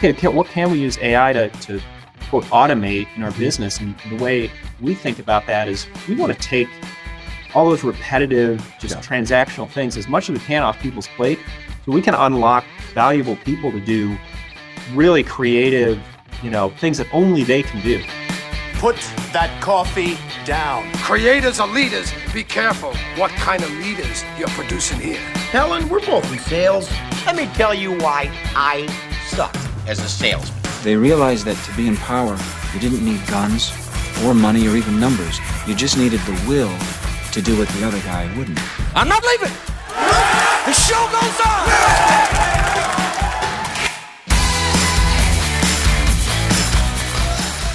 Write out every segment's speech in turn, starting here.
what can we use AI to quote, automate in our business? And the way we think about that is we want to take all those repetitive, transactional things, as much as we can off people's plate, so we can unlock valuable people to do really creative, things that only they can do. Put that coffee down. Creators are leaders. Be careful what kind of leaders you're producing here. Helen, we're both in sales. Let me tell you why I suck as a salesman. They realized that to be in power, you didn't need guns or money or even numbers. You just needed the will to do what the other guy wouldn't. I'm not leaving. The show goes on.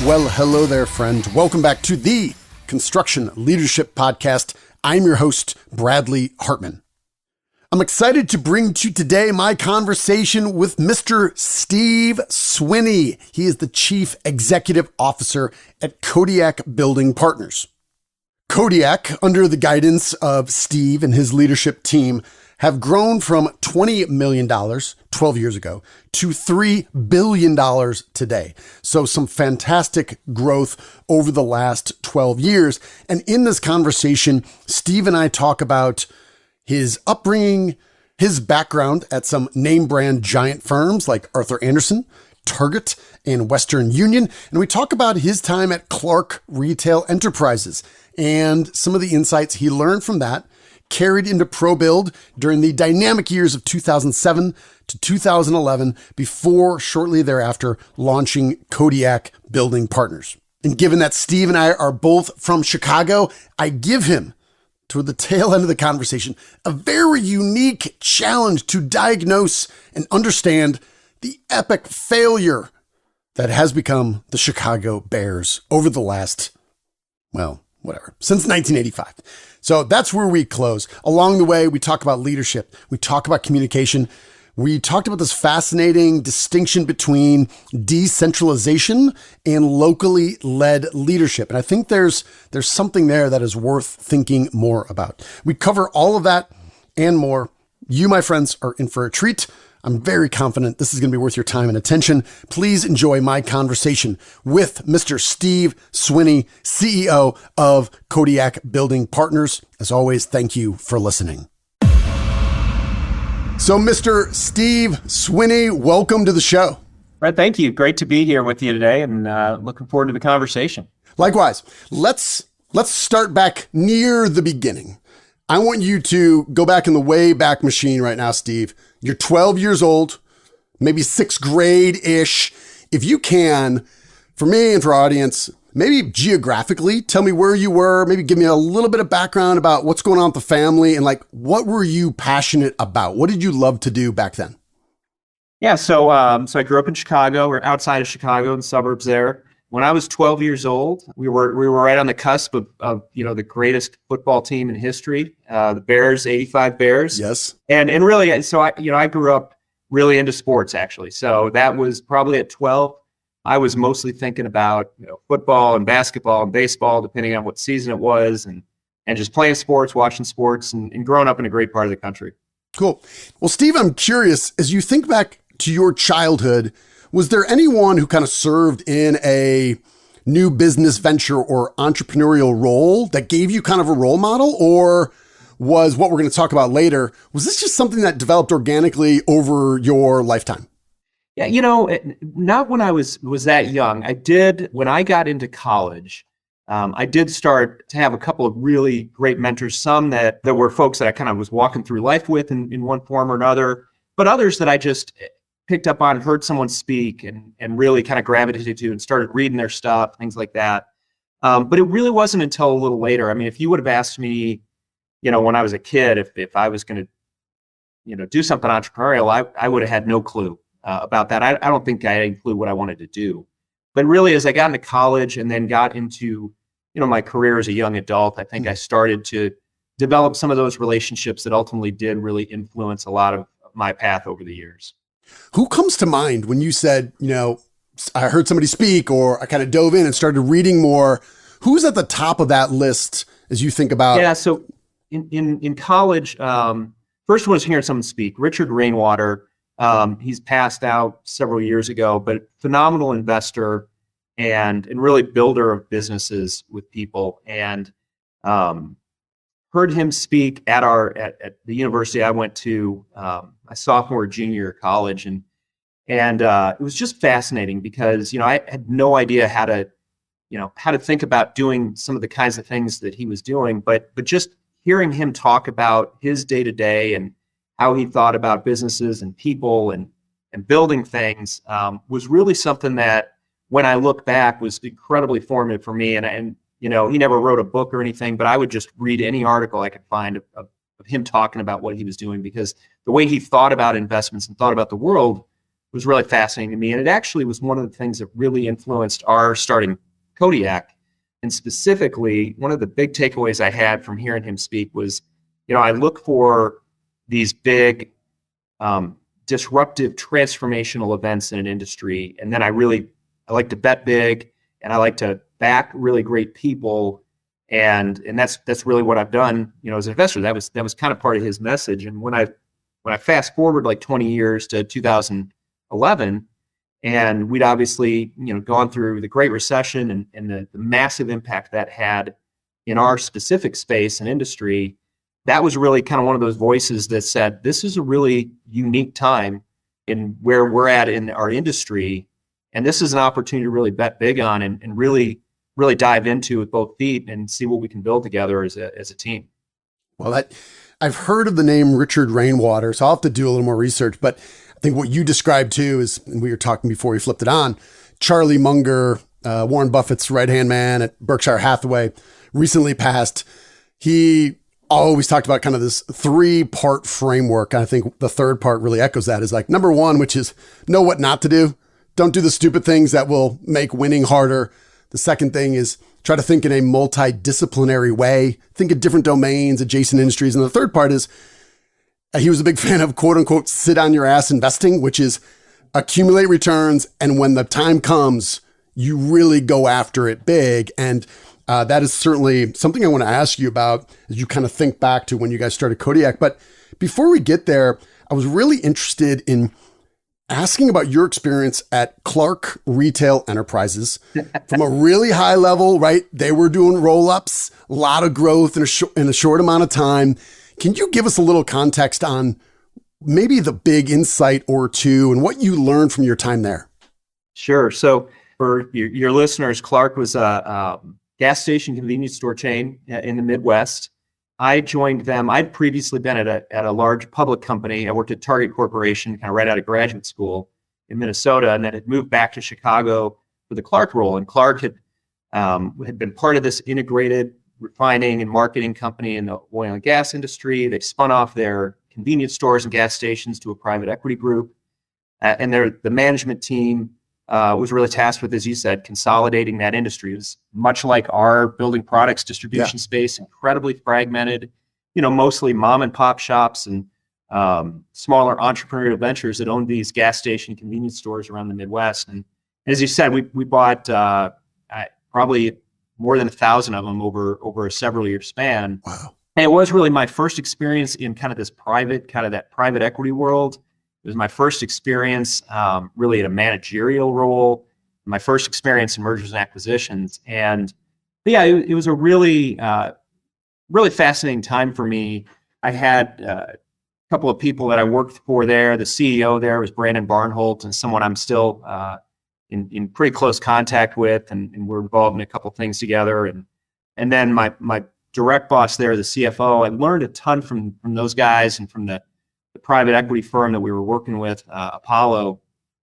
Well, hello there, friend. Welcome back to the Construction Leadership Podcast. I'm your host, Bradley Hartman. I'm excited to bring to you today my conversation with Mr. Steve Swinney. He is the Chief Executive Officer at Kodiak Building Partners. Kodiak, under the guidance of Steve and his leadership team, have grown from $20 million 12 years ago to $3 billion today. So some fantastic growth over the last 12 years. And in this conversation, Steve and I talk about his upbringing, his background at some name brand giant firms like Arthur Andersen, Target, and Western Union. And we talk about his time at Clark Retail Enterprises and some of the insights he learned from that, carried into ProBuild during the dynamic years of 2007 to 2011, before shortly thereafter launching Kodiak Building Partners. And given that Steve and I are both from Chicago, I give him, toward the tail end of the conversation, a very unique challenge to diagnose and understand the epic failure that has become the Chicago Bears over the last, since 1985. So that's where we close. Along the way, we talk about leadership. We talk about communication. We talked about this fascinating distinction between decentralization and locally led leadership. And I think there's something there that is worth thinking more about. We cover all of that and more. You, my friends, are in for a treat. I'm very confident this is going to be worth your time and attention. Please enjoy my conversation with Mr. Steve Swinney, CEO of Kodiak Building Partners. As always, thank you for listening. So, Mr. Steve Swinney, welcome to the show. Brett, thank you. Great to be here with you today, and looking forward to the conversation. Likewise. Let's start back near the beginning. I want you to go back in the way back machine right now, Steve. You're 12 years old, maybe sixth grade-ish. If you can, for me and for our audience, maybe geographically, tell me where you were, maybe give me a little bit of background about what's going on with the family and what were you passionate about? What did you love to do back then? Yeah, so I grew up in Chicago, or outside of Chicago in the suburbs there. When I was 12 years old, we were right on the cusp of the greatest football team in history, the Bears, 85 Bears. Yes. And really, so I grew up really into sports, actually. So that was probably at 12. I was mostly thinking about football and basketball and baseball, depending on what season it was, and just playing sports, watching sports, and growing up in a great part of the country. Cool. Well, Steve, I'm curious, as you think back to your childhood, was there anyone who kind of served in a new business venture or entrepreneurial role that gave you kind of a role model, or was what we're going to talk about later, was this just something that developed organically over your lifetime? Yeah, not when I was that young. I did, when I got into college, I did start to have a couple of really great mentors, some that were folks that I kind of was walking through life with in one form or another, but others that I just picked up on, heard someone speak and really kind of gravitated to and started reading their stuff, things like that. But it really wasn't until a little later. I mean, if you would have asked me, when I was a kid, if I was going to, do something entrepreneurial, I would have had no clue about that. I don't think I had any clue what I wanted to do. But really, as I got into college and then got into, my career as a young adult, I think I started to develop some of those relationships that ultimately did really influence a lot of my path over the years. Who comes to mind when you said, I heard somebody speak, or I kind of dove in and started reading more? Who's at the top of that list as you think about? Yeah, so in college, first one was hearing someone speak. Richard Rainwater He's passed out several years ago, but phenomenal investor and really builder of businesses with people. And heard him speak at the university I went to my sophomore, junior year of college, and it was just fascinating because I had no idea how to think about doing some of the kinds of things that he was doing, but just hearing him talk about his day to day and how he thought about businesses and people and building things was really something that, when I look back, was incredibly formative for me. And he never wrote a book or anything, but I would just read any article I could find of him talking about what he was doing, because the way he thought about investments and thought about the world was really fascinating to me. And it actually was one of the things that really influenced our starting Kodiak. And specifically, one of the big takeaways I had from hearing him speak was, I look for these big, disruptive, transformational events in an industry. And then I like to bet big, and I like to back really great people. And that's really what I've done, as an investor. That was kind of part of his message. And when I fast forward like 20 years to 2011, and we'd obviously, gone through the Great Recession and the massive impact that had in our specific space and industry, that was really kind of one of those voices that said, this is a really unique time in where we're at in our industry. And this is an opportunity to really bet big on and really, really dive into with both feet and see what we can build together as a team. Well, I've heard of the name Richard Rainwater, so I'll have to do a little more research. But I think what you described too is, and we were talking before we flipped it on, Charlie Munger, Warren Buffett's right-hand man at Berkshire Hathaway, recently passed. He always talked about kind of this 3-part framework. I think the third part really echoes that, is like number 1, which is know what not to do. Don't do the stupid things that will make winning harder. The second thing is try to think in a multidisciplinary way, think of different domains, adjacent industries. And the third part is, he was a big fan of quote unquote, sit on your ass investing, which is accumulate returns. And when the time comes, you really go after it big. And that is certainly something I want to ask you about as you kind of think back to when you guys started Kodiak. But before we get there, I was really interested in asking about your experience at Clark Retail Enterprises from a really high level, right? They were doing roll-ups, a lot of growth in a short amount of time. Can you give us a little context on maybe the big insight or two and what you learned from your time there? Sure. So for your listeners, Clark was a gas station convenience store chain in the Midwest. I joined them. I'd previously been at a large public company. I worked at Target Corporation, kind of right out of graduate school in Minnesota, and then had moved back to Chicago for the Clark role. And Clark had been part of this integrated refining and marketing company in the oil and gas industry. They spun off their convenience stores and gas stations to a private equity group, and the management team was really tasked with, as you said, consolidating that industry. It was much like our building products distribution space, incredibly fragmented, mostly mom and pop shops and smaller entrepreneurial ventures that owned these gas station convenience stores around the Midwest. And as you said, we bought probably more than 1,000 of them over a several year span. Wow. And it was really my first experience in kind of that private equity world. It was my first experience really in a managerial role, my first experience in mergers and acquisitions. And yeah, it was a really, really fascinating time for me. I had a couple of people that I worked for there. The CEO there was Brandon Barnholt, and someone I'm still in pretty close contact with, and we're involved in a couple of things together. And then my direct boss there, the CFO, I learned a ton from those guys and from the private equity firm that we were working with, Apollo,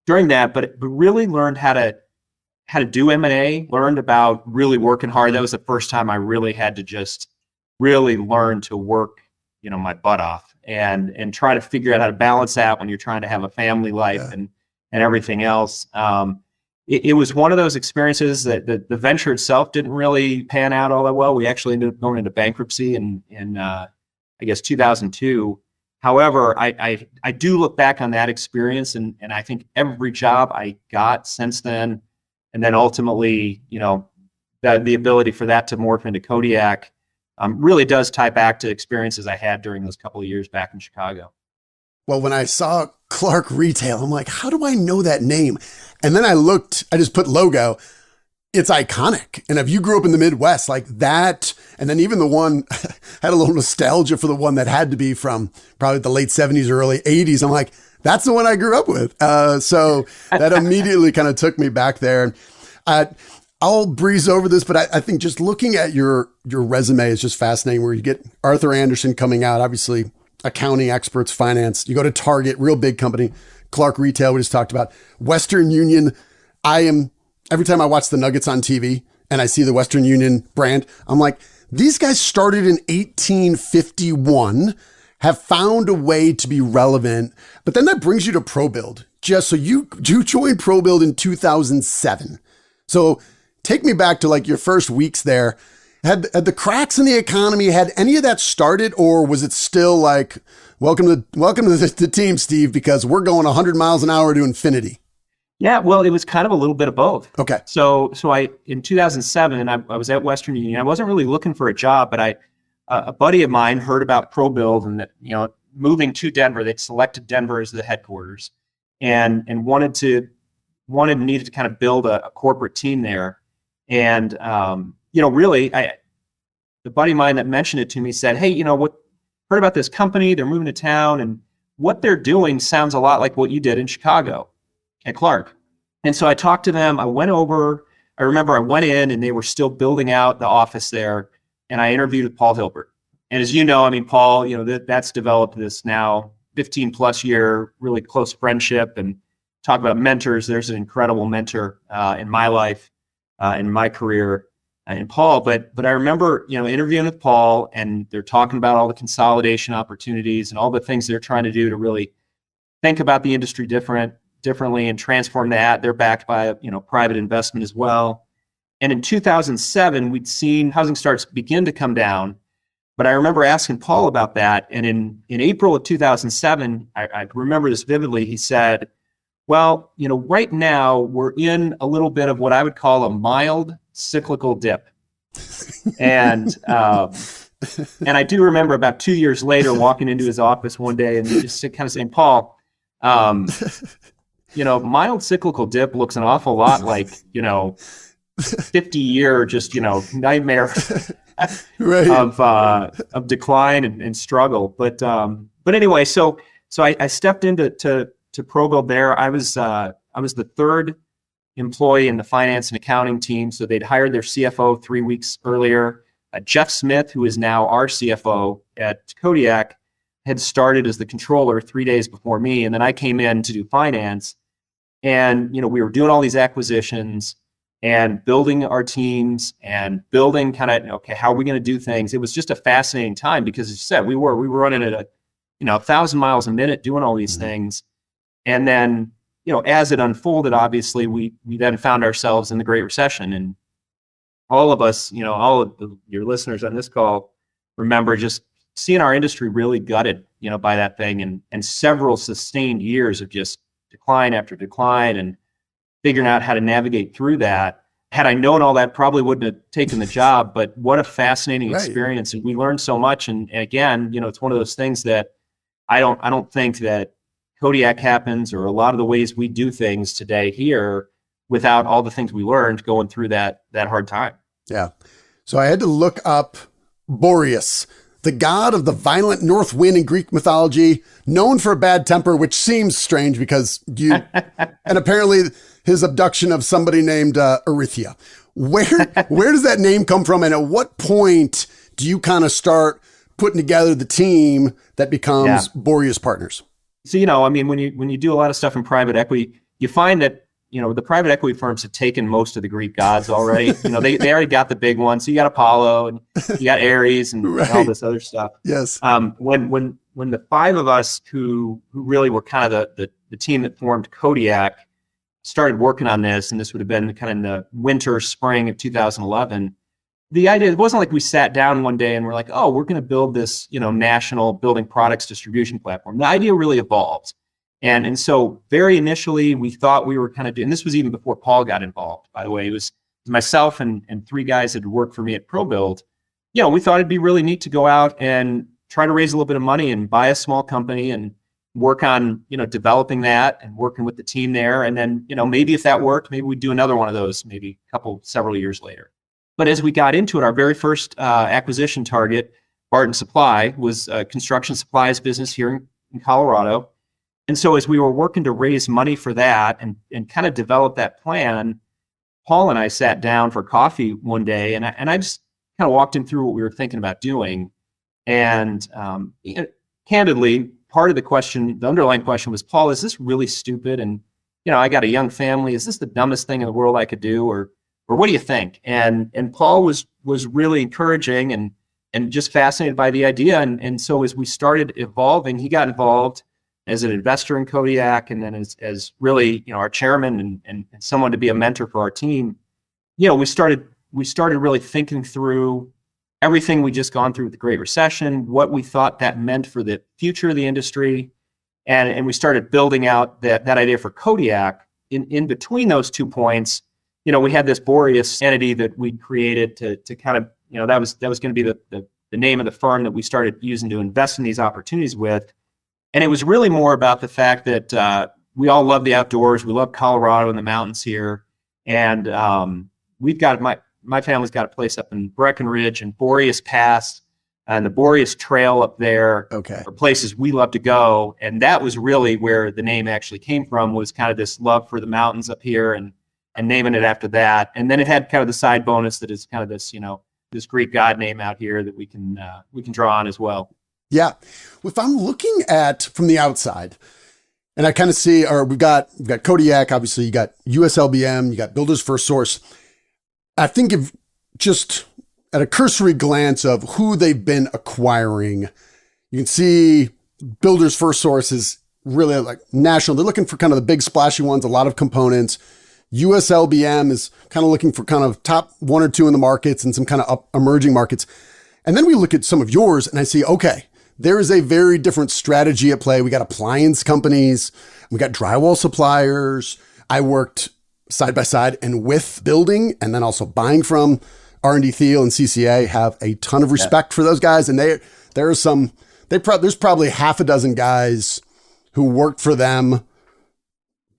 during that. But really learned how to do M&A. Learned about really working hard. That was the first time I really had to just really learn to work, my butt off and try to figure out how to balance that when you're trying to have a family life and everything else. It was one of those experiences that the venture itself didn't really pan out all that well. We actually ended up going into bankruptcy in I guess 2002. However, I do look back on that experience, and I think every job I got since then, and then ultimately, the ability for that to morph into Kodiak really does tie back to experiences I had during those couple of years back in Chicago. Well, when I saw Clark Retail, I'm like, how do I know that name? And then I just put logo. It's iconic. And if you grew up in the Midwest like that, and then even the one, had a little nostalgia for the one that had to be from probably the late 70s or early 80s. I'm like, that's the one I grew up with. So that immediately kind of took me back there. I'll breeze over this, but I think just looking at your resume is just fascinating, where you get Arthur Andersen coming out, obviously accounting experts, finance. You go to Target, real big company. Clark Retail, we just talked about. Western Union. Every time I watch the Nuggets on TV and I see the Western Union brand, I'm like, these guys started in 1851, have found a way to be relevant. But then that brings you to ProBuild. Just so you joined ProBuild in 2007. So take me back to like your first weeks there. Had the cracks in the economy, had any of that started, or was it still like, welcome to the team, Steve, because we're going 100 miles an hour to infinity? Yeah, well, it was kind of a little bit of both. Okay. So in 2007, I was at Western Union. I wasn't really looking for a job, but a buddy of mine heard about ProBuild and that, moving to Denver. They'd selected Denver as the headquarters, and needed to kind of build a corporate team there. And really, the buddy of mine that mentioned it to me said, "Hey, what? Heard about this company? They're moving to town, and what they're doing sounds a lot like what you did in Chicago at Clark." And so I talked to them. I remember I went in and they were still building out the office there, and I interviewed with Paul Hilbert. And as you know, Paul, that's developed this now 15 plus year really close friendship. And talk about mentors. There's an incredible mentor in my life, in my career, in Paul. But I remember, interviewing with Paul, and they're talking about all the consolidation opportunities and all the things they're trying to do to really think about the industry differently and transform that. They're backed by private investment as well. And in 2007, we'd seen housing starts begin to come down. But I remember asking Paul about that. And in April of 2007, I remember this vividly. He said, well, right now we're in a little bit of what I would call a mild cyclical dip. And I do remember about 2 years later walking into his office one day and just kind of saying, Paul, mild cyclical dip looks an awful lot like, 50-year just, nightmare right. of decline and struggle. But anyway, so I stepped into ProBuild there. I was the third employee in the finance and accounting team. So they'd hired their CFO 3 weeks earlier. Jeff Smith, who is now our CFO at Kodiak, had started as the controller 3 days before me. And then I came in to do finance. And, we were doing all these acquisitions and building our teams and building kind of, okay, how are we going to do things? It was just a fascinating time because, as you said, we were running at 1,000 miles a minute doing all these things. And then, as it unfolded, obviously, we then found ourselves in the Great Recession. And all of us, all of your listeners on this call remember just seeing our industry really gutted, by that thing, and several sustained years of just decline after decline and figuring out how to navigate through that. Had I known all that, probably wouldn't have taken the job, but what a fascinating experience. And we learned so much. And again, it's one of those things that I don't think that Kodiak happens or a lot of the ways we do things today here without all the things we learned going through that hard time. Yeah. So I had to look up Boreas, the god of the violent north wind in Greek mythology, known for a bad temper, which seems strange because and apparently his abduction of somebody named Erythia. Where does that name come from? And at what point do you kind of start putting together the team that becomes Boreas Partners? So, when you do a lot of stuff in private equity, you find that, the private equity firms have taken most of the Greek gods already. They already got the big ones. So you got Apollo and you got Ares and all this other stuff. Yes. When the five of us who really were kind of the team that formed Kodiak started working on this, and this would have been kind of in the winter, spring of 2011, the idea, it wasn't like we sat down one day and we're like, oh, we're going to build this, national building products distribution platform. The idea really evolved. And so very initially we thought we were kind of doing, and this was even before Paul got involved, by the way. It was myself and three guys that had worked for me at ProBuild. We thought it'd be really neat to go out and try to raise a little bit of money and buy a small company and work on, developing that and working with the team there. And then, maybe if that worked, maybe we'd do another one of those, maybe several years later. But as we got into it, our very first acquisition target, Barton Supply, was a construction supplies business here in Colorado. And so as we were working to raise money for that and kind of develop that plan, Paul and I sat down for coffee one day, and I just kind of walked him through what we were thinking about doing. And candidly, part of the underlying question was, Paul, is this really stupid? And, I got a young family. Is this the dumbest thing in the world I could do? Or what do you think? And Paul was really encouraging and just fascinated by the idea. And so as we started evolving, he got involved as an investor in Kodiak, and then as really, our chairman and someone to be a mentor for our team. We started really thinking through everything we just gone through with the Great Recession, what we thought that meant for the future of the industry, and we started building out that idea for Kodiak. In between those 2 points, we had this Boreas entity that we created to kind of, that was going to be the name of the firm that we started using to invest in these opportunities with. And it was really more about the fact that we all love the outdoors. We love Colorado and the mountains here. And we've got, my family's got a place up in Breckenridge and Boreas Pass and the Boreas Trail up there. Okay. Are places we love to go. And that was really where the name actually came from, was kind of this love for the mountains up here and naming it after that. And then it had kind of the side bonus that is kind of this, this Greek god name out here that we can draw on as well. Yeah. If I'm looking at from the outside, and I kind of see, or we've got Kodiak, obviously you got USLBM, you got Builders First Source. I think if just at a cursory glance of who they've been acquiring, you can see Builders First Source is really like national. They're looking for kind of the big splashy ones, a lot of components. USLBM is kind of looking for kind of top 1 or 2 in the markets and some kind of emerging markets. And then we look at some of yours and I see, okay, there is a very different strategy at play. We got appliance companies, we got drywall suppliers. I worked side by side and with building and then also buying from R&D Thiel and CCA. Have a ton of respect for those guys. And there's probably half a dozen guys who worked for them,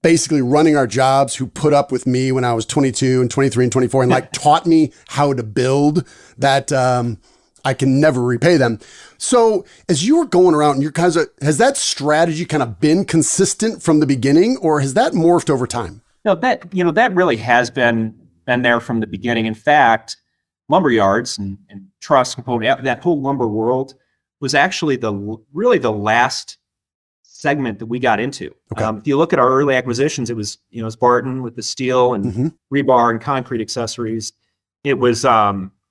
basically running our jobs, who put up with me when I was 22 and 23 and 24 and like taught me how to build that. I can never repay them. So as you were going around, has that strategy kind of been consistent from the beginning, or has that morphed over time? No, that really has been there from the beginning. In fact, lumber yards and truss component, that whole lumber world was actually the last segment that we got into. Okay. If you look at our early acquisitions, it was Barton with the steel and rebar and concrete accessories. It was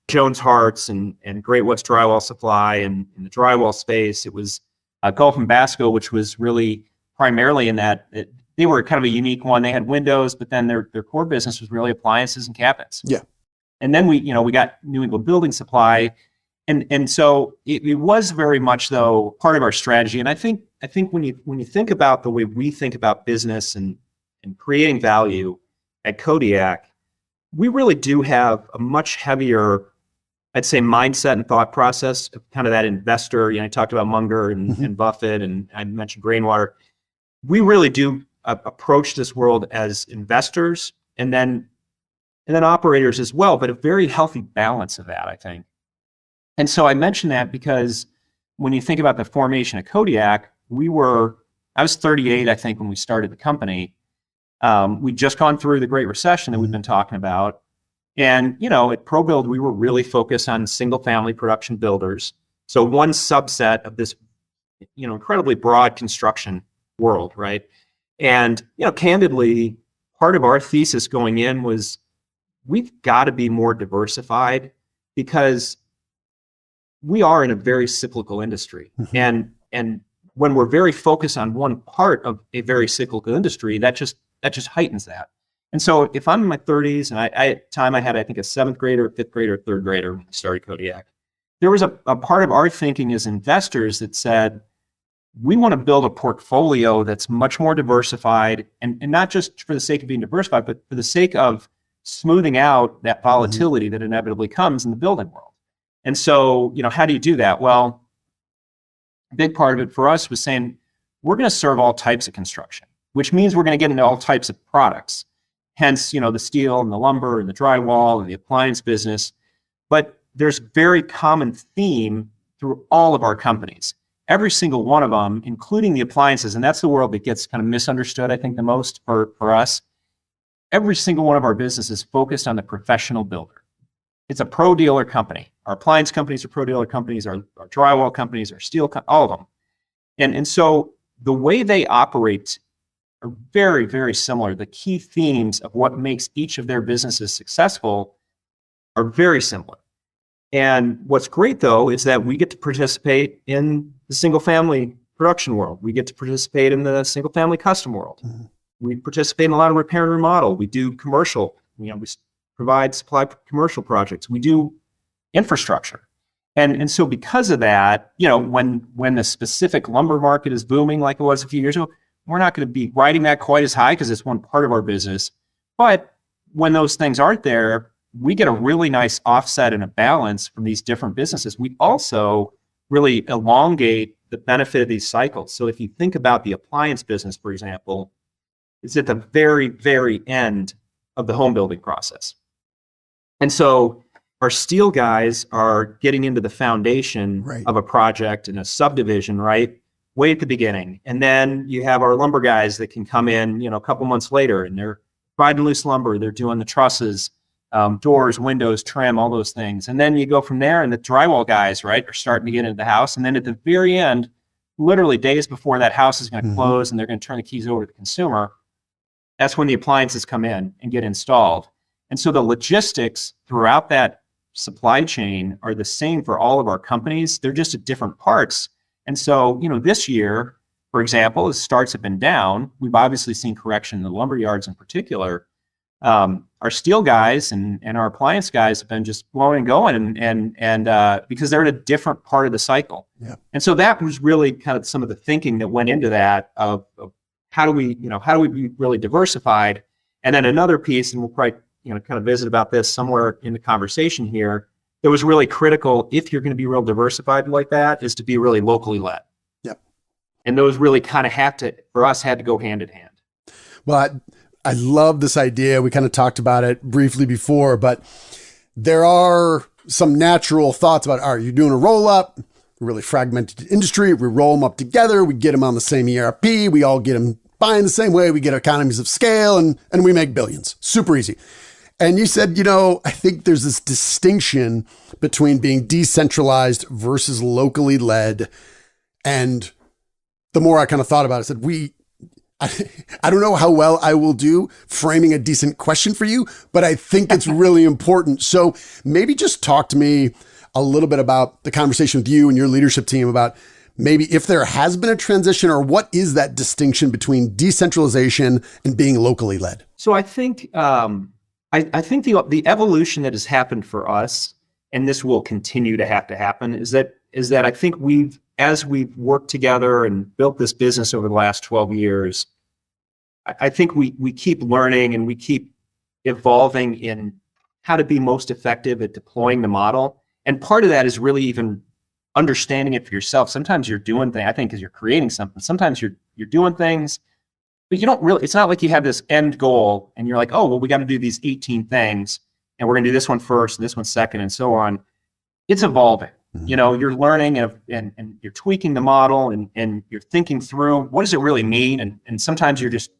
Jones Hart's and Great West Drywall Supply and in the drywall space. It was Gulf and Basco, which was really primarily in that they were kind of a unique one. They had windows, but then their core business was really appliances and cabinets. Yeah. And then we got New England Building Supply. And so it was very much, though, part of our strategy. And I think when you think about the way we think about business and creating value at Kodiak, we really do have a much heavier, I'd say, mindset and thought process of kind of that investor. I talked about Munger and Buffett, and I mentioned Grainwater. We really do approach this world as investors and then operators as well, but a very healthy balance of that, I think. And so I mention that because when you think about the formation of Kodiak, I was 38, I think, when we started the company. We'd just gone through the Great Recession that we've been talking about. And, at ProBuild, we were really focused on single-family production builders. So one subset of this, incredibly broad construction world, right? And, candidly, part of our thesis going in was we've got to be more diversified because we are in a very cyclical industry. And when we're very focused on one part of a very cyclical industry, that just heightens that. And so if I'm in my 30s, and at the time I had, I think, a 7th grader, 5th grader, 3rd grader when we started Kodiak, there was a part of our thinking as investors that said, we want to build a portfolio that's much more diversified, and not just for the sake of being diversified, but for the sake of smoothing out that volatility that inevitably comes in the building world. And so, how do you do that? Well, a big part of it for us was saying, we're going to serve all types of construction, which means we're going to get into all types of products. Hence, the steel and the lumber and the drywall and the appliance business. But there's very common theme through all of our companies. Every single one of them, including the appliances, and that's the world that gets kind of misunderstood, I think, the most for us. Every single one of our businesses is focused on the professional builder. It's a pro dealer company. Our appliance companies are pro dealer companies, our drywall companies, our steel, all of them. And so the way they operate are very, very similar. The key themes of what makes each of their businesses successful are very similar. And what's great, though, is that we get to participate in the single-family production world. We get to participate in the single-family custom world. Mm-hmm. We participate in a lot of repair and remodel. We do commercial. We supply commercial projects. We do infrastructure. And so because of that, when the specific lumber market is booming like it was a few years ago, we're not going to be riding that quite as high because it's one part of our business. But when those things aren't there, we get a really nice offset and a balance from these different businesses. We also really elongate the benefit of these cycles. So if you think about the appliance business, for example, it's at the very, very end of the home building process. And so our steel guys are getting into the foundation of a project in a subdivision, right? Way at the beginning. And then you have our lumber guys that can come in, a couple months later, and they're providing loose lumber. They're doing the trusses, doors, windows, trim, all those things. And then you go from there, and the drywall guys, right, are starting to get into the house. And then at the very end, literally days before that house is going to close and they're going to turn the keys over to the consumer, that's when the appliances come in and get installed. And so the logistics throughout that supply chain are the same for all of our companies. They're just at different parts. And so, this year, for example, as starts have been down, we've obviously seen correction in the lumber yards in particular. Our steel guys and our appliance guys have been just blowing and going, and because they're at a different part of the cycle. Yeah. And so that was really kind of some of the thinking that went into that of how do we be really diversified. And then another piece, and we'll probably kind of visit about this somewhere in the conversation here, that was really critical if you're going to be real diversified like that, is to be really locally led. Yep. And those really kind of had to go hand in hand. Well, I love this idea. We kind of talked about it briefly before, but there are some natural thoughts about, all right, you're doing a roll up, really fragmented industry. We roll them up together. We get them on the same ERP. We all get them buying the same way. We get economies of scale and we make billions. Super easy. And you said, I think there's this distinction between being decentralized versus locally led. And the more I kind of thought about it, I said, I don't know how well I will do framing a decent question for you, but I think it's really important. So maybe just talk to me a little bit about the conversation with you and your leadership team about maybe if there has been a transition, or what is that distinction between decentralization and being locally led? So I think I think the evolution that has happened for us, and this will continue to have to happen, is that I think as we've worked together and built this business over the last 12 years, I think we keep learning and we keep evolving in how to be most effective at deploying the model. And part of that is really even understanding it for yourself. Sometimes you're doing things, I think, because you're creating something. Sometimes you're doing things, but you don't really, it's not like you have this end goal and you're like, oh, well, we got to do these 18 things and we're going to do this one first and this one second and so on. It's evolving. Mm-hmm. You're learning and you're tweaking the model and you're thinking through what does it really mean? And sometimes you're just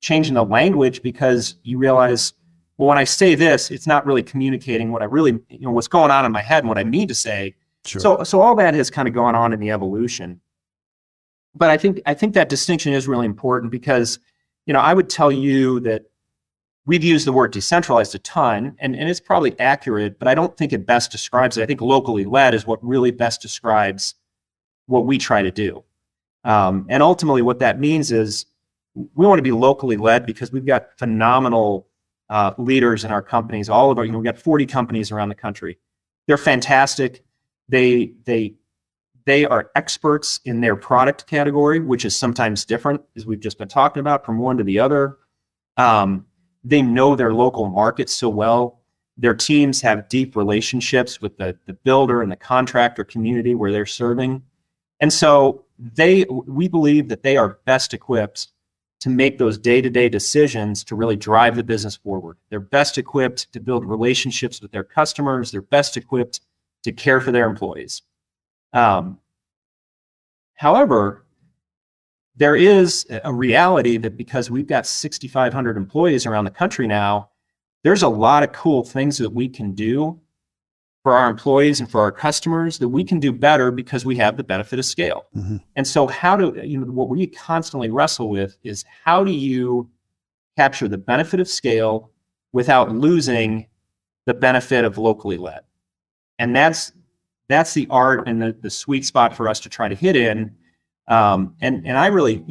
changing the language because you realize, well, when I say this, it's not really communicating what I really, what's going on in my head and what I mean to say. Sure. So all that has kind of gone on in the evolution. But I think that distinction is really important because, I would tell you that we've used the word decentralized a ton, and it's probably accurate, but I don't think it best describes it. I think locally led is what really best describes what we try to do. And ultimately what that means is we want to be locally led because we've got phenomenal leaders in our companies. All of our, we've got 40 companies around the country. They're fantastic. They are experts in their product category, which is sometimes different, as we've just been talking about, from one to the other. They know their local market so well. Their teams have deep relationships with the builder and the contractor community where they're serving. And so we believe that they are best equipped to make those day-to-day decisions to really drive the business forward. They're best equipped to build relationships with their customers. They're best equipped to care for their employees. However, there is a reality that because we've got 6,500 employees around the country now, there's a lot of cool things that we can do for our employees and for our customers that we can do better because we have the benefit of scale. Mm-hmm. And so what we constantly wrestle with is how do you capture the benefit of scale without losing the benefit of locally led? And that's the art and the sweet spot for us to try to hit in. And I really,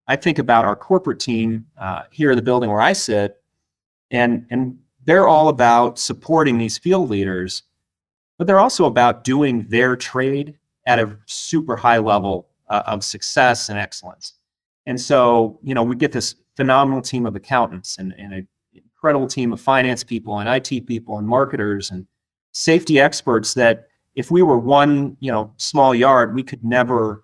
I think about our corporate team here in the building where I sit, and they're all about supporting these field leaders, but they're also about doing their trade at a super high level of success and excellence. And so, we get this phenomenal team of accountants and an incredible team of finance people and IT people and marketers and safety experts that if we were one, small yard, we could never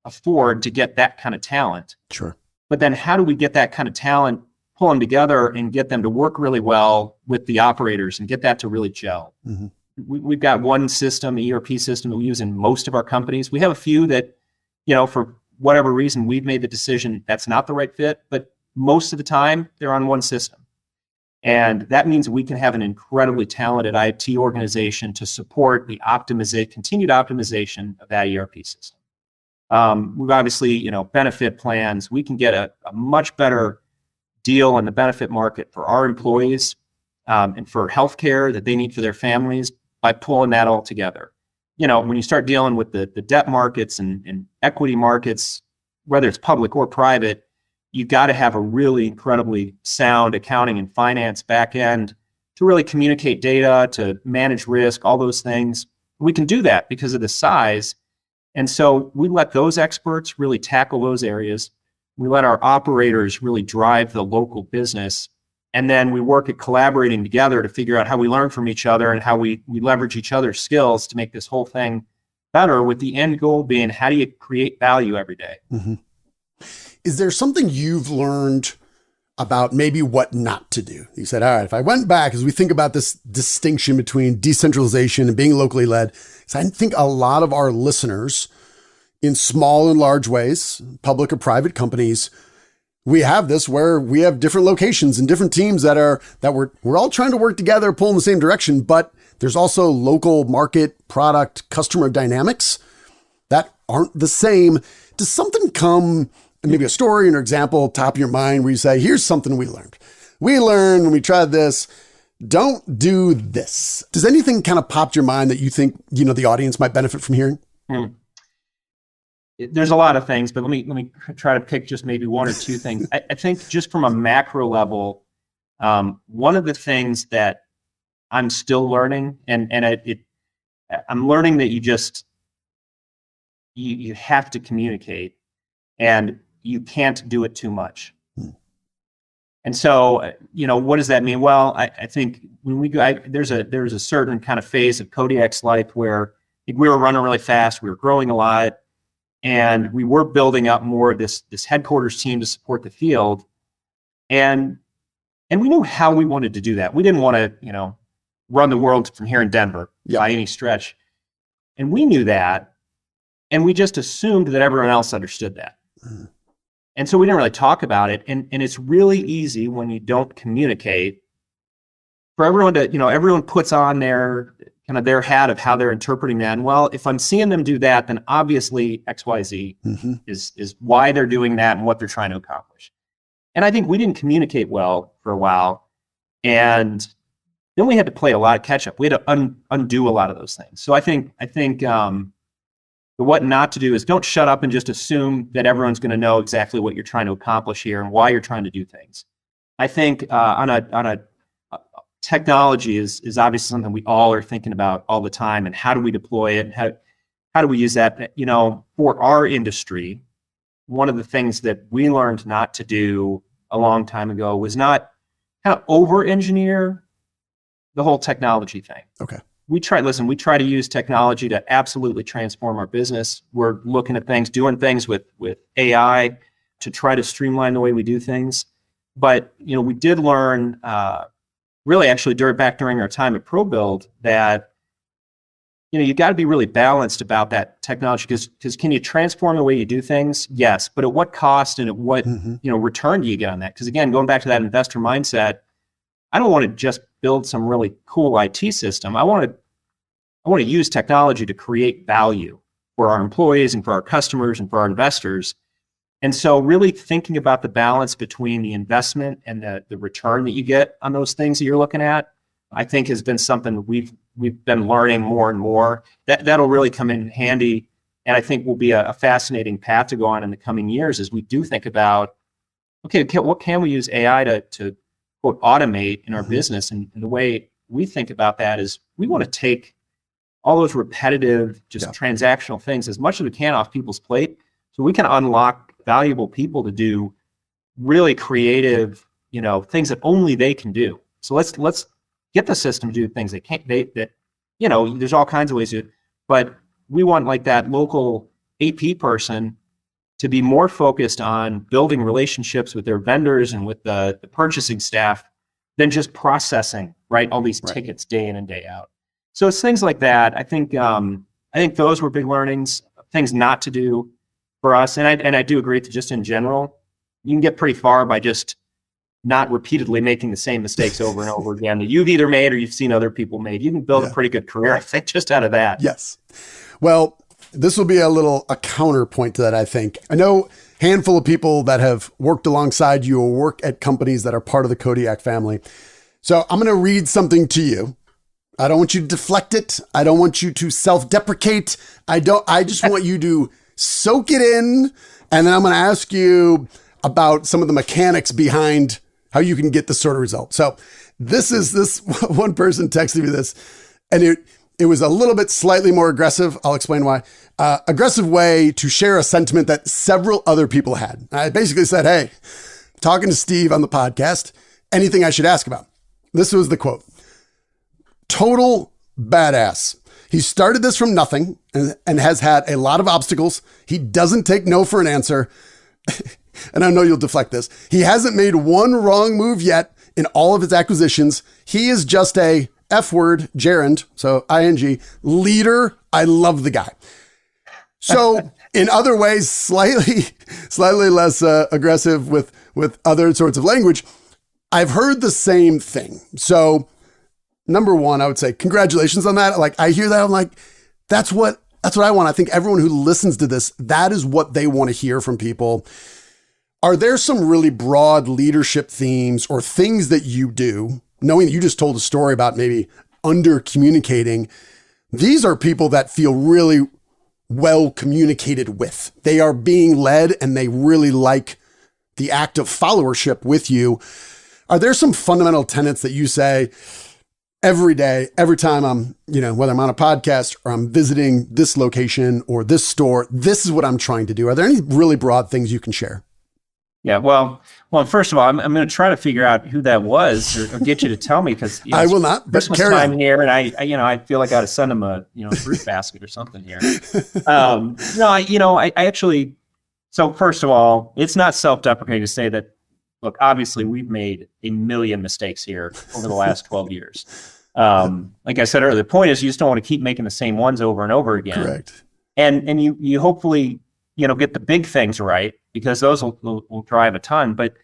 afford to get that kind of talent. Sure. But then how do we get that kind of talent, pull them together and get them to work really well with the operators and get that to really gel? Mm-hmm. We've got one system, ERP system that we use in most of our companies. We have a few that, for whatever reason, we've made the decision that's not the right fit, but most of the time they're on one system. And that means we can have an incredibly talented IT organization to support the continued optimization of that ERP system. We've obviously, benefit plans. We can get a much better deal in the benefit market for our employees and for healthcare that they need for their families by pulling that all together. When you start dealing with the debt markets and equity markets, whether it's public or private, you've got to have a really incredibly sound accounting and finance back end to really communicate data, to manage risk, all those things. We can do that because of the size. And so we let those experts really tackle those areas. We let our operators really drive the local business. And then we work at collaborating together to figure out how we learn from each other and how we leverage each other's skills to make this whole thing better, with the end goal being how do you create value every day? Mm-hmm. Is there something you've learned about maybe what not to do? You said, all right, if I went back, as we think about this distinction between decentralization and being locally led, so I think a lot of our listeners in small and large ways, public or private companies, we have this where we have different locations and different teams that we're all trying to work together, pull in the same direction, but there's also local market, product, customer dynamics that aren't the same. Does something come, maybe a story or an example, top of your mind where you say, here's something we learned. We learned when we tried this, don't do this. Does anything kind of pop to your mind that you think, the audience might benefit from hearing? There's a lot of things, but let me try to pick just maybe one or two things. I think just from a macro level, one of the things that I'm still learning, and I'm learning that you have to communicate, and you can't do it too much. And so, what does that mean? Well, I think when we go, there's a certain kind of phase of Kodiak's life where we were running really fast, we were growing a lot, and we were building up more of this headquarters team to support the field, and we knew how we wanted to do that. We didn't want to, run the world from here in Denver by any stretch, and we knew that, and we just assumed that everyone else understood that. And so we didn't really talk about it. And it's really easy when you don't communicate for everyone to, everyone puts on their hat of how they're interpreting that. And well, if I'm seeing them do that, then obviously XYZ is why they're doing that and what they're trying to accomplish. And I think we didn't communicate well for a while. And then we had to play a lot of catch up. We had to undo a lot of those things. So I think the what not to do is don't shut up and just assume that everyone's going to know exactly what you're trying to accomplish here and why you're trying to do things. I think on a technology is obviously something we all are thinking about all the time, and how do we deploy it? And how do we use that? For our industry, one of the things that we learned not to do a long time ago was not kind of over-engineer the whole technology thing. Okay. we try to use technology to absolutely transform our business. We're looking at things, doing things with AI to try to streamline the way we do things. But, we did learn really actually during our time at ProBuild that, you got to be really balanced about that technology because can you transform the way you do things? Yes. But at what cost and at what, return do you get on that? Because again, going back to that investor mindset, I don't want to just build some really cool IT system. I want to use technology to create value for our employees and for our customers and for our investors. And so really thinking about the balance between the investment and the return that you get on those things that you're looking at, I think has been something we've been learning more and more. That'll really come in handy, and I think will be a fascinating path to go on in the coming years as we do think about, okay, what can we use AI to quote, automate in our business? And the way we think about that is we want to take all those repetitive, just transactional things as much as we can off people's plate so we can unlock valuable people to do really creative, things that only they can do. So let's get the system to do things they can't, there's all kinds of ways to do it, but we want like that local AP person to be more focused on building relationships with their vendors and with the purchasing staff than just processing, right, all these tickets day in and day out. So it's things like that. I think those were big learnings, things not to do for us. And I do agree that just in general, you can get pretty far by just not repeatedly making the same mistakes over and over again that you've either made or you've seen other people made. You can build a pretty good career, I think, just out of that. Yes. Well, this will be a counterpoint to that, I think. I know a handful of people that have worked alongside you or work at companies that are part of the Kodiak family. So I'm going to read something to you. I don't want you to deflect it. I don't want you to self-deprecate. I just want you to soak it in. And then I'm going to ask you about some of the mechanics behind how you can get this sort of result. So this one person texted me this, and it was a little bit slightly more aggressive. I'll explain why. Aggressive way to share a sentiment that several other people had. I basically said, hey, talking to Steve on the podcast, anything I should ask about? This was the quote. Total badass. He started this from nothing and has had a lot of obstacles. He doesn't take no for an answer. And I know you'll deflect this. He hasn't made one wrong move yet in all of his acquisitions. He is just a F word, gerund, so ing, leader. I love the guy. So in other ways, slightly less aggressive with other sorts of language. I've heard the same thing. So number one, I would say congratulations on that. Like I hear that, I'm like, that's what I want. I think everyone who listens to this, that is what they want to hear from people. Are there some really broad leadership themes or things that you do, knowing that you just told a story about maybe under communicating? These are people that feel really well communicated with. They are being led and they really like the act of followership with you. Are there some fundamental tenets that you say every day, every time I'm, whether I'm on a podcast or I'm visiting this location or this store, this is what I'm trying to do? Are there any really broad things you can share? Yeah, well, first of all, I'm going to try to figure out who that was or get you to tell me because I will not. But Christmas time here, and I feel like I ought to send him a fruit basket or something here. I actually. So first of all, it's not self-deprecating to say that. Look, obviously, we've made a million mistakes here over the last 12 years. Like I said earlier, the point is you just don't want to keep making the same ones over and over again. Correct. And you hopefully get the big things right, because those will drive a ton. But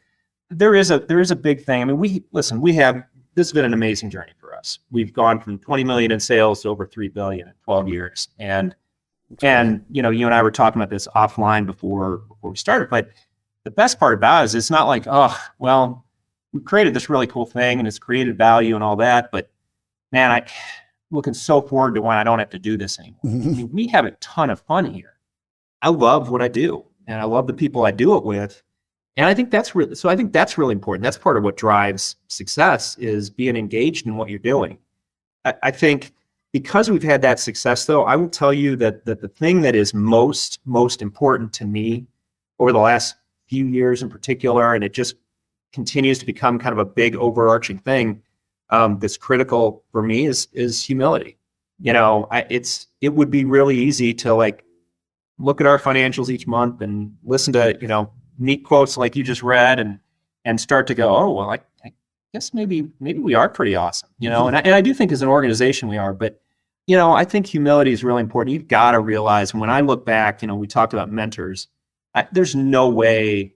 there is a big thing. I mean, this has been an amazing journey for us. We've gone from 20 million in sales to over 3 billion in 12 years. And you and I were talking about this offline before we started, but the best part about it is it's not like, we created this really cool thing and it's created value and all that, but man, I'm looking so forward to when I don't have to do this anymore. I mean, we have a ton of fun here. I love what I do, and I love the people I do it with. And I think that's really important. That's part of what drives success, is being engaged in what you're doing. I think because we've had that success, though, I will tell you that the thing that is most important to me over the last few years in particular, and it just continues to become kind of a big overarching thing that's critical for me, is humility. it would be really easy to like look at our financials each month and listen to, neat quotes like you just read and start to go, oh, well, I guess maybe we are pretty awesome, and I do think as an organization we are, but, I think humility is really important. You've got to realize when I look back, we talked about mentors. There's no way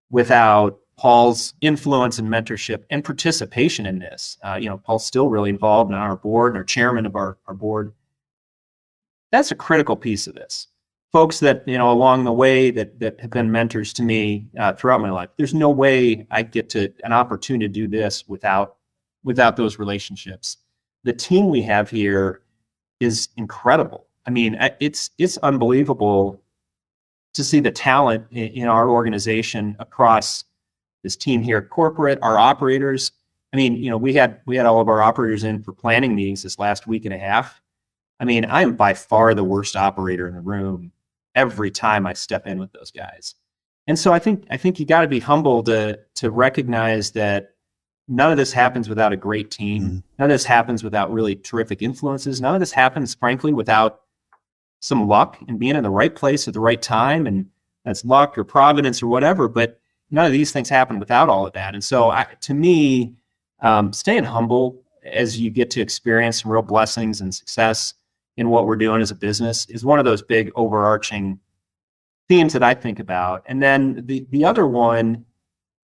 without Paul's influence and mentorship and participation in this. Paul's still really involved in our board and our chairman of our board. That's a critical piece of this. Folks that, along the way that have been mentors to me throughout my life. There's no way I get an opportunity to do this without those relationships. The team we have here is incredible. I mean, it's unbelievable to see the talent in our organization across this team here at corporate, our operators. I mean, we had all of our operators in for planning meetings this last week and a half. I mean, I am by far the worst operator in the room every time I step in with those guys. And so I think you got to be humble to recognize that none of this happens without a great team. Mm-hmm. None of this happens without really terrific influences. None of this happens, frankly, without some luck and being in the right place at the right time. And that's luck or providence or whatever. But none of these things happen without all of that. And so to me, staying humble as you get to experience some real blessings and success in what we're doing as a business is one of those big overarching themes that I think about. And then the other one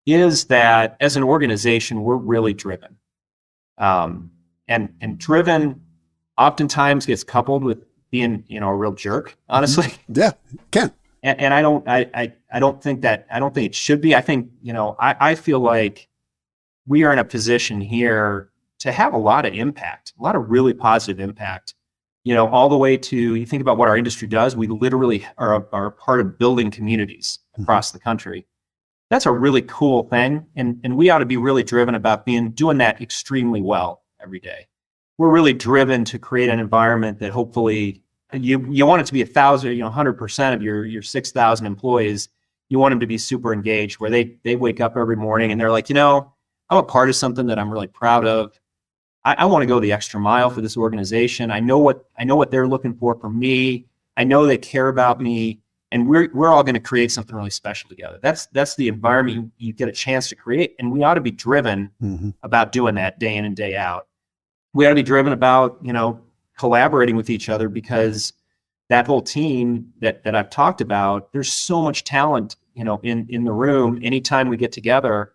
is that as an organization, we're really driven. And driven oftentimes gets coupled with being, a real jerk, honestly. Yeah, can. And I don't think it should be. I think, I feel like we are in a position here to have a lot of impact, a lot of really positive impact, all the way to, you think about what our industry does, we literally are a part of building communities across the country. That's a really cool thing. And we ought to be really driven about doing that extremely well every day. We're really driven to create an environment that hopefully you want it to be 1,000, 100% of your 6,000 employees. You want them to be super engaged, where they wake up every morning and they're like, I'm a part of something that I'm really proud of. I want to go the extra mile for this organization. I know what they're looking for from me. I know they care about me, and we're all going to create something really special together. That's the environment you get a chance to create, and we ought to be driven about doing that day in and day out. We ought to be driven about collaborating with each other, because that whole team that I've talked about, there's so much talent in the room anytime we get together.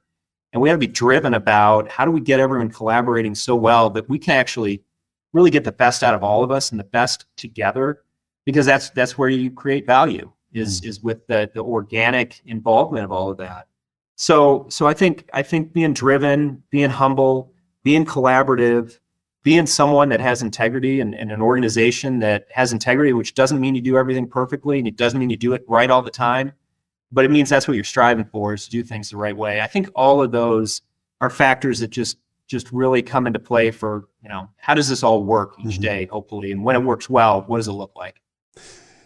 And we have to be driven about how do we get everyone collaborating so well that we can actually really get the best out of all of us and the best together, because that's where you create value is with the organic involvement of all of that. So I think being driven, being humble, being collaborative, being someone that has integrity and an organization that has integrity, which doesn't mean you do everything perfectly and it doesn't mean you do it right all the time. But it means that's what you're striving for, is to do things the right way. I think all of those are factors that just really come into play for, how does this all work each day, hopefully? And when it works well, what does it look like?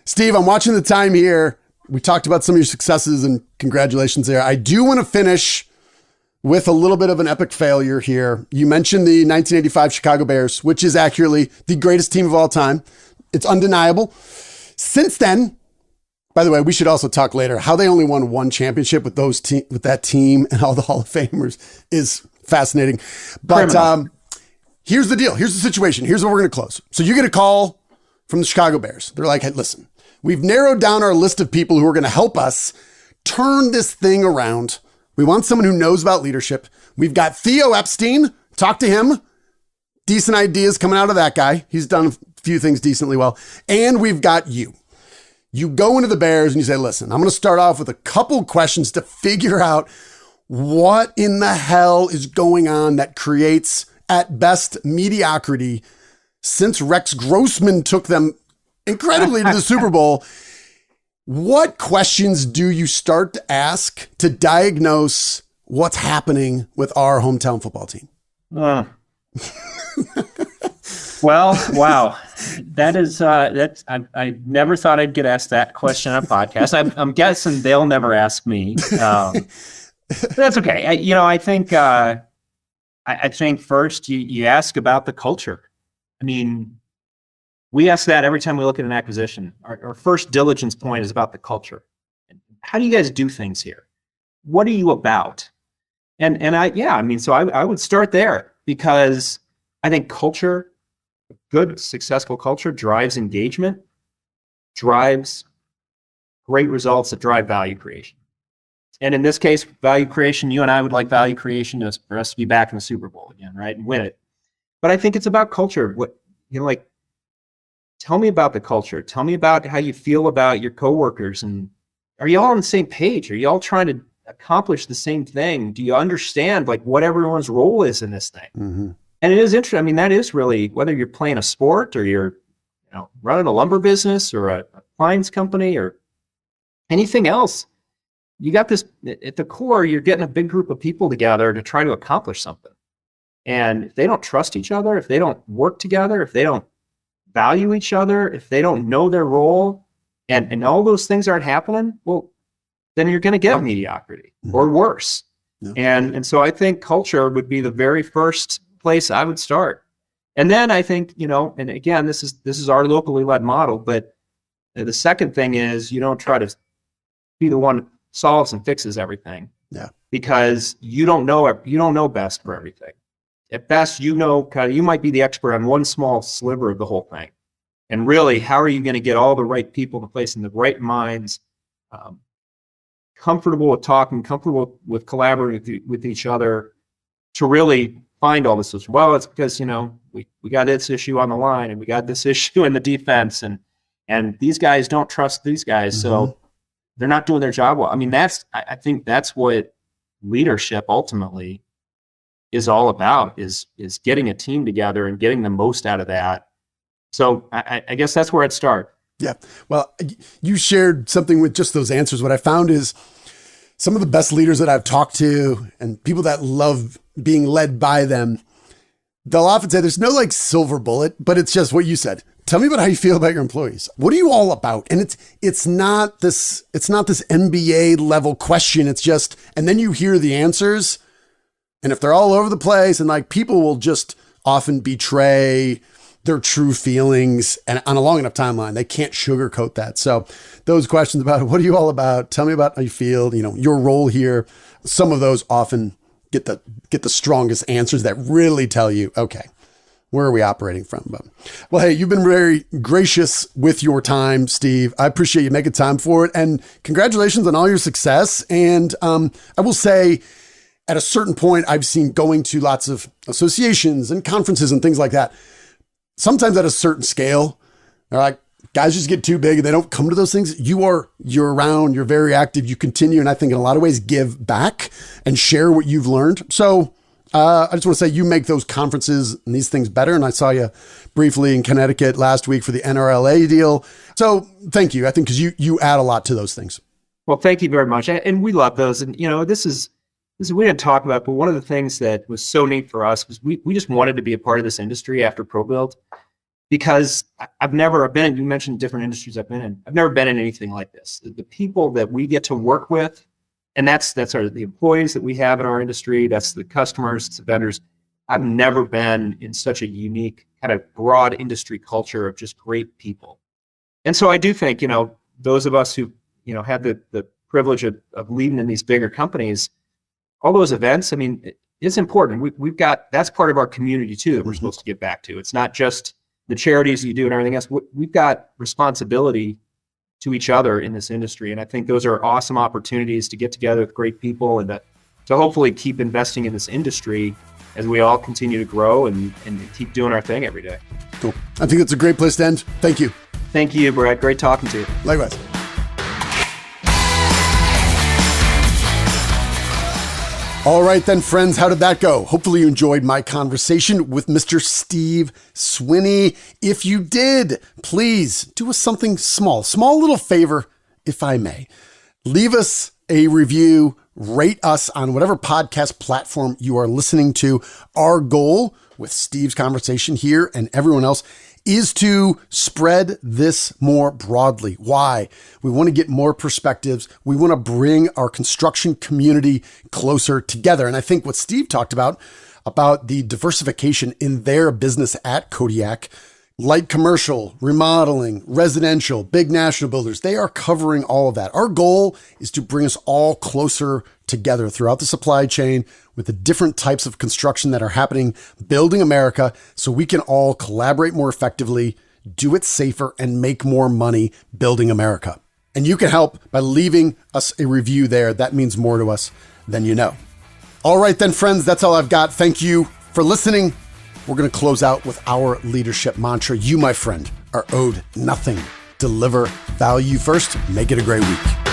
Steve, I'm watching the time here. We talked about some of your successes, and congratulations there. I do want to finish with a little bit of an epic failure here. You mentioned the 1985 Chicago Bears, which is accurately the greatest team of all time. It's undeniable. Since then, by the way, we should also talk later how they only won one championship with that team and all the Hall of Famers is fascinating. But here's the deal. Here's the situation. Here's what we're going to close. So you get a call from the Chicago Bears. They're like, hey, listen, we've narrowed down our list of people who are going to help us turn this thing around. We want someone who knows about leadership. We've got Theo Epstein. Talk to him. Decent ideas coming out of that guy. He's done a few things decently well. And we've got you. You go into the Bears and you say, listen, I'm going to start off with a couple questions to figure out what in the hell is going on that creates, at best, mediocrity since Rex Grossman took them incredibly to the Super Bowl. What questions do you start to ask to diagnose what's happening with our hometown football team? Well, wow. I never thought I'd get asked that question on a podcast. I'm guessing they'll never ask me. That's okay. I think first you ask about the culture. I mean, We ask that every time we look at an acquisition. Our first diligence point is about the culture. How do you guys do things here? What are you about? So I would start there, because I think culture, good, successful culture, drives engagement, drives great results that drive value creation. And in this case, value creation, you and I would like value creation for us to be back in the Super Bowl again, right? And win it. But I think it's about culture. Tell me about the culture. Tell me about how you feel about your coworkers. And are you all on the same page? Are you all trying to accomplish the same thing? Do you understand what everyone's role is in this thing? Mm-hmm. And it is interesting. I mean, that is really, whether you're playing a sport or you're running a lumber business or a appliance company or anything else, you got this at the core. You're getting a big group of people together to try to accomplish something. And if they don't trust each other, if they don't work together, if they don't value each other, if they don't know their role, and all those things aren't happening, well, then you're going to get mediocrity or worse. Yeah. And so I think culture would be the very first place I would start. And then I think, and again, this is our locally led model, but the second thing is you don't try to be the one who solves and fixes everything. Yeah. Because you don't know best for everything. At best, you might be the expert on one small sliver of the whole thing. And really, how are you going to get all the right people in place in the right minds, comfortable with talking, comfortable with collaborating with each other to really find all this? Well, it's because, we got this issue on the line and we got this issue in the defense and these guys don't trust these guys. So they're not doing their job well. I mean, I think that's what leadership ultimately is all about, is getting a team together and getting the most out of that. So I guess that's where I'd start. Yeah. Well, you shared something with just those answers. What I found is some of the best leaders that I've talked to and people that love being led by them, they'll often say there's no silver bullet, but it's just what you said. Tell me about how you feel about your employees. What are you all about? And it's not this MBA level question. It's just, and then you hear the answers. And if they're all over the place and people will just often betray their true feelings, and on a long enough timeline, they can't sugarcoat that. So those questions about what are you all about? Tell me about how you feel, your role here. Some of those often get the strongest answers that really tell you, okay, where are we operating from? But, well, hey, you've been very gracious with your time, Steve. I appreciate you making time for it, and congratulations on all your success. And I will say, at a certain point, I've seen going to lots of associations and conferences and things like that. Sometimes at a certain scale, they're like, guys just get too big and they don't come to those things. You're around, you're very active, you continue, and I think in a lot of ways give back and share what you've learned. So I just want to say you make those conferences and these things better. And I saw you briefly in Connecticut last week for the NRLA deal. So thank you. I think because you add a lot to those things. Well, thank you very much. And we love those. And, this is we didn't talk about, but one of the things that was so neat for us was we just wanted to be a part of this industry after ProBuild, because you mentioned different industries I've been in. I've never been in anything like this. The people that we get to work with, and that's the employees that we have in our industry, that's the customers, it's the vendors. I've never been in such a unique kind of broad industry culture of just great people. And so I do think, those of us who, had the privilege of leading in these bigger companies, all those events, I mean, it's important. We've got, that's part of our community too that we're supposed to give back to. It's not just the charities you do and everything else. We've got responsibility to each other in this industry. And I think those are awesome opportunities to get together with great people and to hopefully keep investing in this industry as we all continue to grow and keep doing our thing every day. Cool. I think that's a great place to end. Thank you. Thank you, Brad. Great talking to you. Likewise. All right then, friends, how did that go? Hopefully you enjoyed my conversation with Mr. Steve Swinney. If you did, please do us something small little favor, if I may. Leave us a review, rate us on whatever podcast platform you are listening to. Our goal with Steve's conversation here and everyone else is to spread this more broadly. Why? We want to get more perspectives. We want to bring our construction community closer together. And I think what Steve talked about the diversification in their business at Kodiak, light commercial, remodeling, residential, big national builders. They are covering all of that. Our goal is to bring us all closer together throughout the supply chain with the different types of construction that are happening, building America, so we can all collaborate more effectively, do it safer, and make more money building America. And you can help by leaving us a review there. That means more to us than you know. All right then, friends, that's all I've got. Thank you for listening. We're going to close out with our leadership mantra. You, my friend, are owed nothing. Deliver value first. Make it a great week.